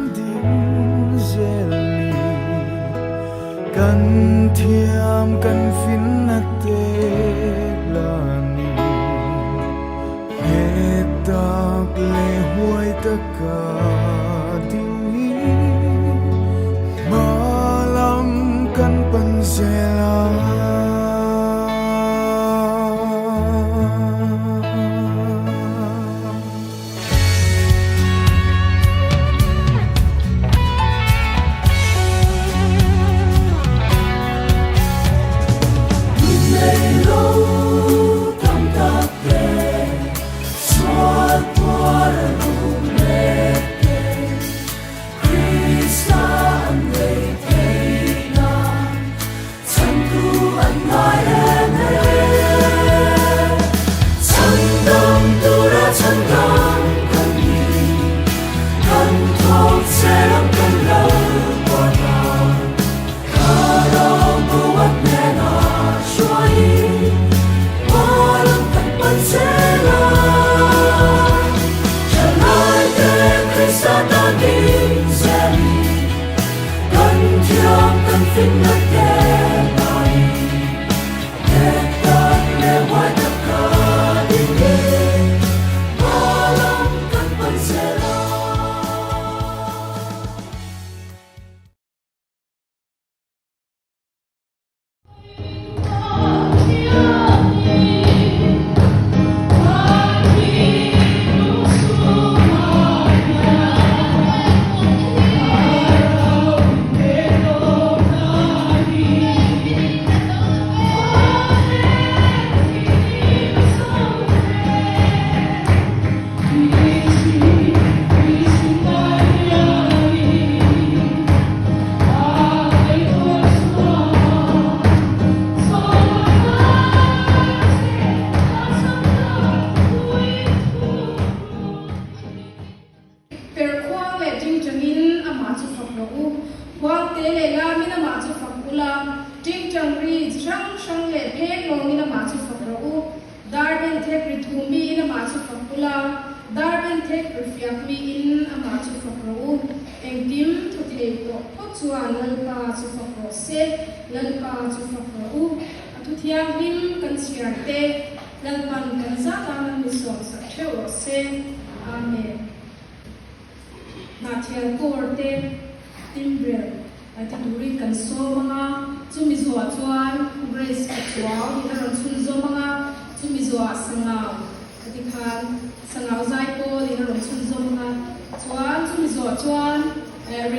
nan din zeli kan thiam kan fin na te lani he tak le huai taka dingi malam kan pansela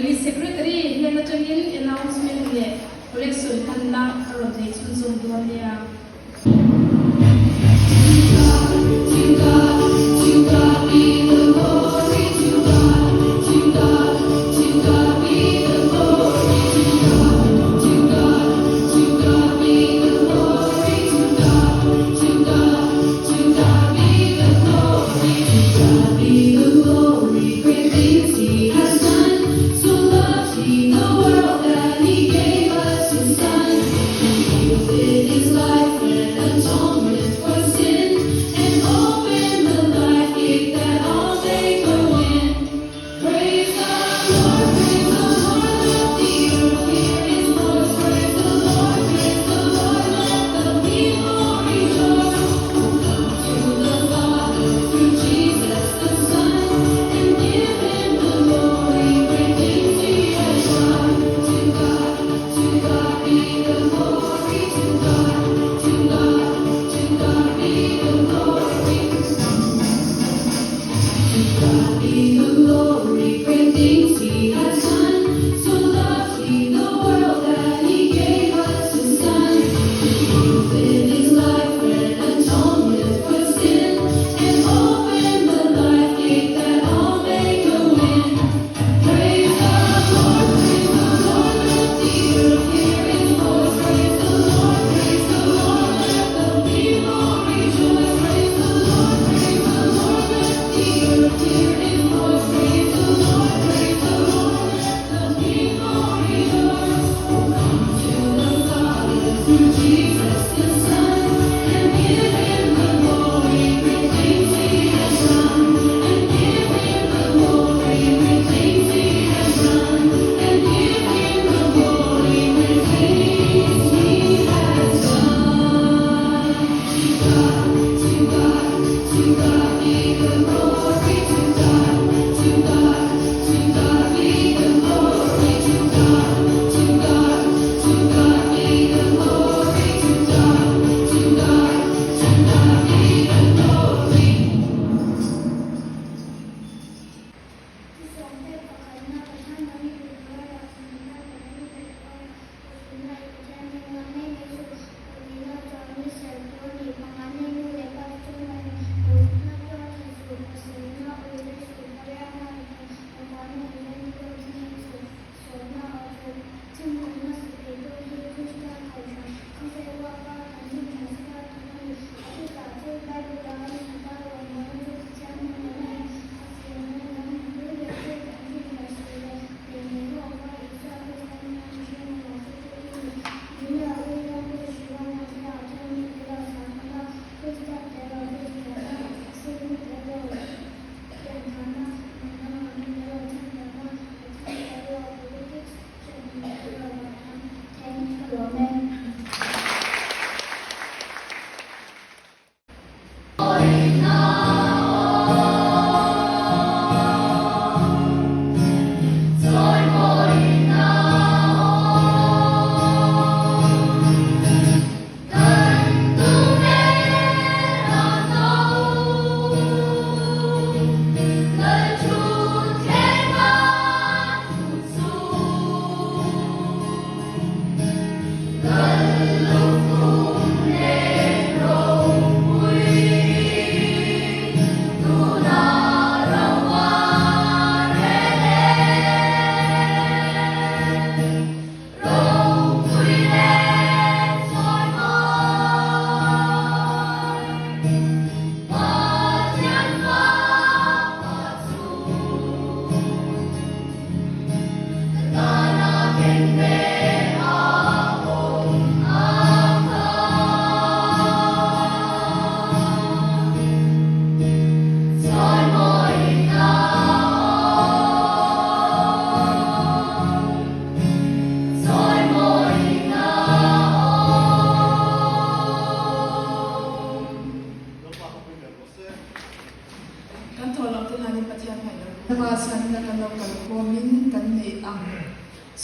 Release Secretary here na changin announcement le collection kanda aron dei chun zum duan dia His life.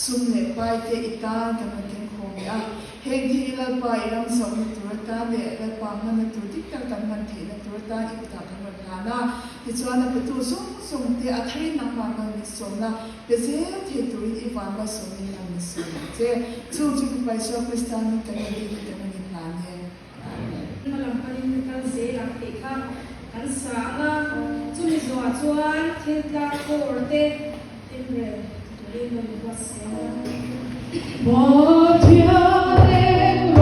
ซุ่มเล็กไปเตอิตากันมาถึงคงอ่ะเฮงที่เราไปรังสมตัวตาเดเราปามมันตัวที่กันมันที่ตัวตาอีกตากันมาทานะที่ชวนประตูส่งเตะอัฐินักมากันมิสงนะเดี๋ยวเจ้าที่ตัวอีฟานมาส่งนี่นักมิสงเจ้าจู่ๆไปชอบคริสตันกันมาดีกันมาดีนานเนี่ย มาลำพันธ์กันเสียหลักติดข้างกันสาละจุดจวนจวนที่ตาโคตรเด็ดเอ็นเรย์ตัวเองมันก็เสีย 我跳的路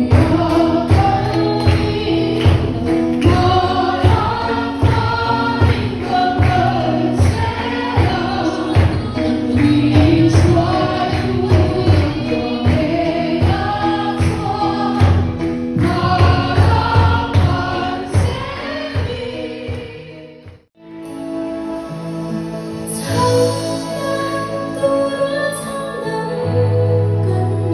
要等你，我要看一个人谁了？你说不我没有错，他要看谁你。苍南独若苍南跟你。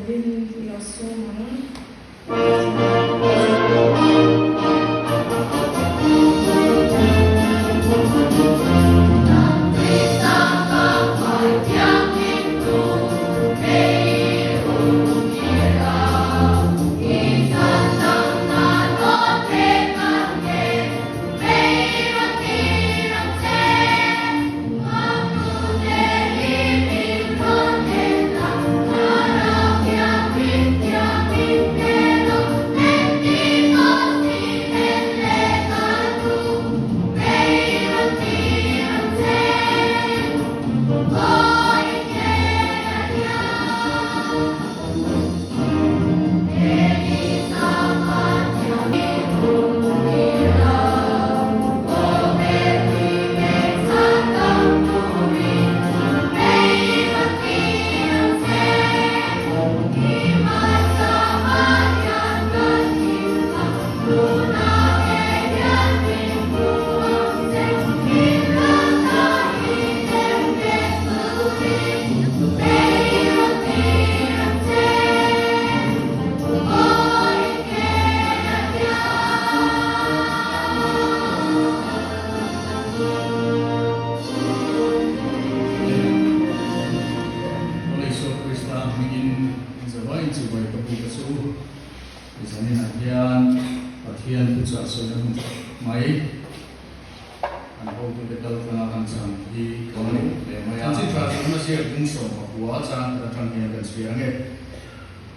Turin Ilasoman.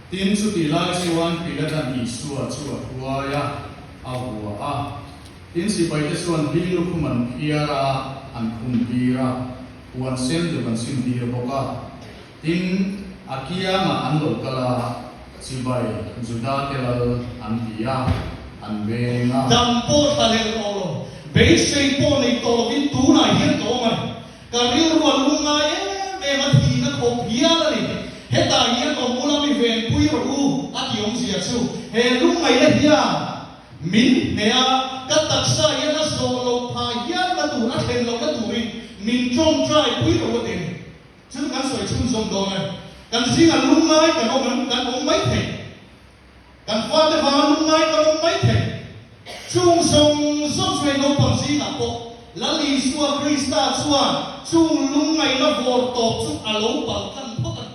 Tin su ti lai suan pilatan I suwa huaya ahua a tin si pai te suan bilu kuman piara an kumbira puan sen de ban sim dir boka tin akia ma ando kala si bai juda kelal an pia an benga dampo talel olo beisei po nei to vin tu na hian to man karir wan lunga me ma thi na ko pia la ni heta hian ko mula mi ven pui ro u akiong sia chu he lungai le hia min nea kataksa hian na so lo pha hian na tu na thlen lo na tu ri min chom trai pui ro den chu kan soi chun som do na kan singa lungai kan o man kan o mai the kan fa te va lungai kan o mai the chung song song sui no pang si na po la li suwa krista suwa chung lungai na vor to chu alo pal kan po kan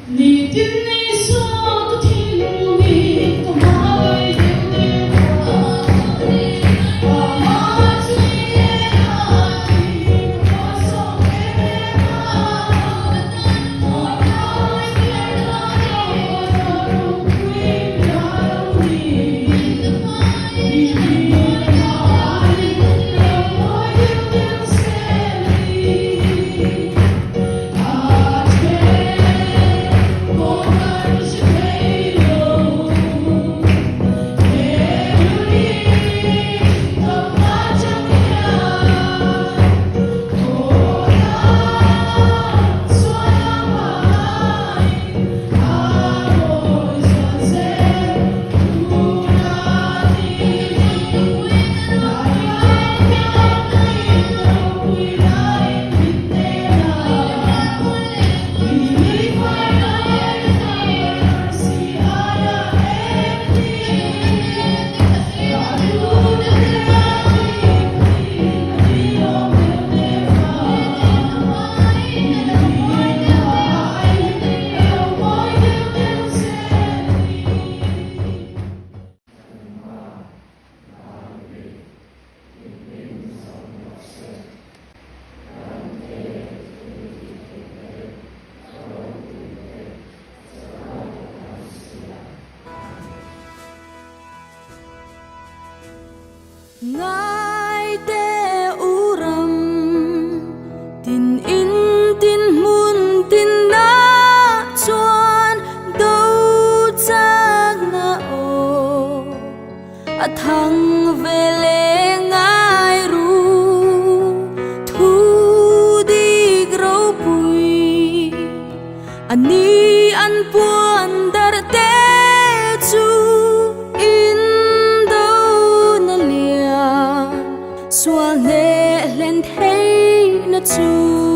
Ni tin ni so to tin ni to mai tin ni wa ma chi na chi wa so me na wa na si na na ru kui na ru ni the mai ni na ni na wa you say Ngài te uram tin in tin mun tin na chuan đâu chắc na o a thăng về lệ ngài ru thu đi grâu bụi xóa lệ lên thấy nó chu